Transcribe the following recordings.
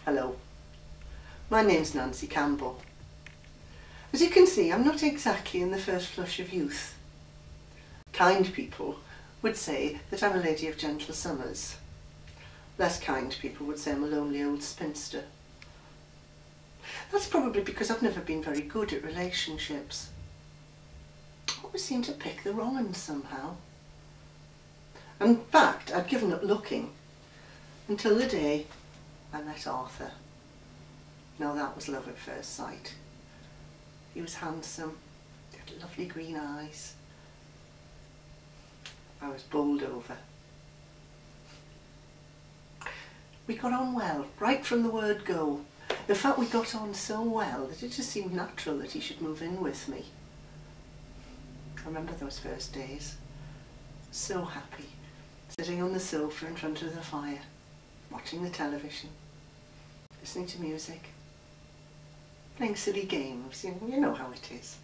Hello, my name's Nancy Campbell. As you can see, I'm not exactly in the first flush of youth. Kind people would say that I'm a lady of gentle summers. Less kind people would say I'm a lonely old spinster. That's probably because I've never been very good at relationships. I always seem to pick the wrong ones somehow. In fact, I'd given up looking until the day I met Arthur. Now that was love at first sight. He was handsome, he had lovely green eyes. I was bowled over. We got on well, right from the word go. In fact, we got on so well that it just seemed natural that he should move in with me. I remember those first days. So happy, sitting on the sofa in front of the fire, watching the television, listening to music, playing silly games, you know how it is.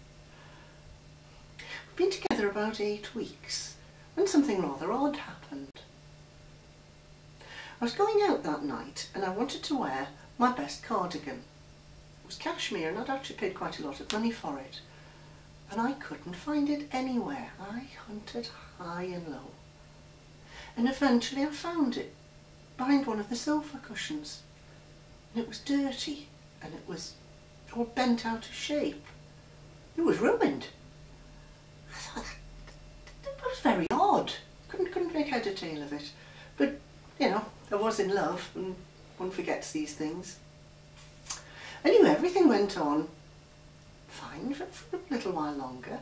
We've been together about 8 weeks when something rather odd happened. I was going out that night and I wanted to wear my best cardigan. It was cashmere and I'd actually paid quite a lot of money for it. And I couldn't find it anywhere. I hunted high and low. And eventually I found it behind one of the sofa cushions. And it was dirty and it was all bent out of shape. It was ruined. I thought that was very odd. Couldn't make head or tail of it. But, you know, I was in love and one forgets these things. Anyway, everything went on fine for a little while longer.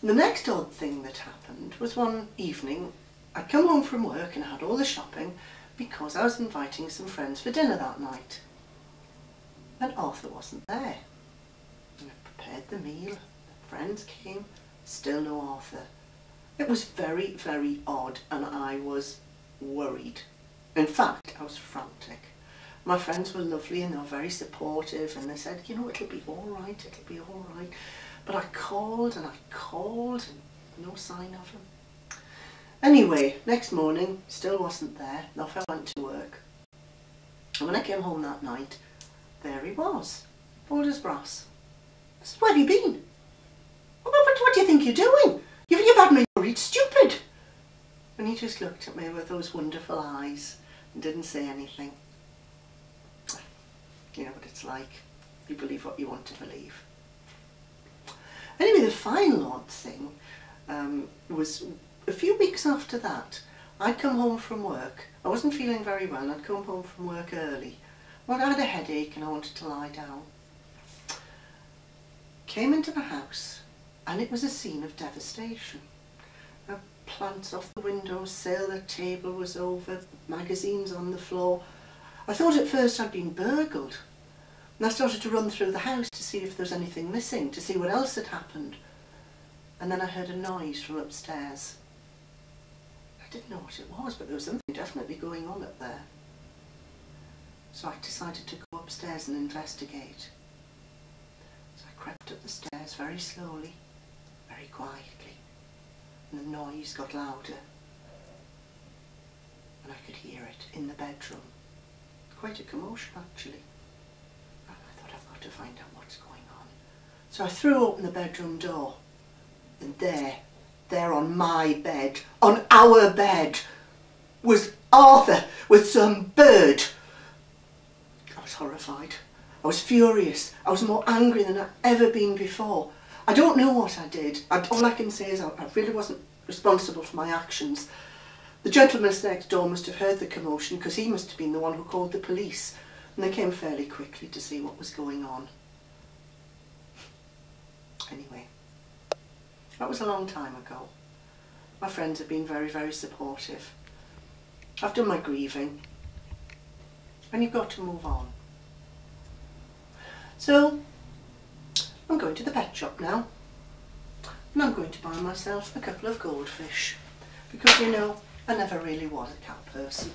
And the next odd thing that happened was one evening I'd come home from work and I had all the shopping because I was inviting some friends for dinner that night. And Arthur wasn't there. And I prepared the meal, the friends came, still no Arthur. It was very, very odd and I was worried. In fact, I was frantic. My friends were lovely and they were very supportive and they said, you know, it'll be all right, it'll be all right. But I called and no sign of him. Anyway, next morning, still wasn't there. Off I went to work. And when I came home that night, there he was, bold as brass. I said, where have you been? What do you think you're doing? You've had me worried stupid. And he just looked at me with those wonderful eyes and didn't say anything. You know what it's like. You believe what you want to believe. Anyway, the final odd thing was a few weeks after that. I'd come home from work. I wasn't feeling very well. I'd come home from work early. Well, I had a headache and I wanted to lie down. Came into the house and it was a scene of devastation. Plants off the windows, sailor table was over, magazines on the floor. I thought at first I'd been burgled. And I started to run through the house to see if there was anything missing, to see what else had happened. And then I heard a noise from upstairs. I didn't know what it was, but there was something definitely going on up there. So I decided to go upstairs and investigate. So I crept up the stairs very slowly, very quietly. And the noise got louder. And I could hear it in the bedroom. Quite a commotion, actually. And I thought, I've got to find out what's going on. So I threw open the bedroom door. And there on my bed, on our bed, was Arthur with some bird. I was horrified. I was furious. I was more angry than I'd ever been before. I don't know what I did. All I can say is I really wasn't responsible for my actions. The gentleman next door must have heard the commotion because he must have been the one who called the police. And they came fairly quickly to see what was going on. Anyway, that was a long time ago. My friends have been very, very supportive. I've done my grieving. And you've got to move on. So, I'm going to the pet shop now. And I'm going to buy myself a couple of goldfish. Because, you know, I never really was a cat person.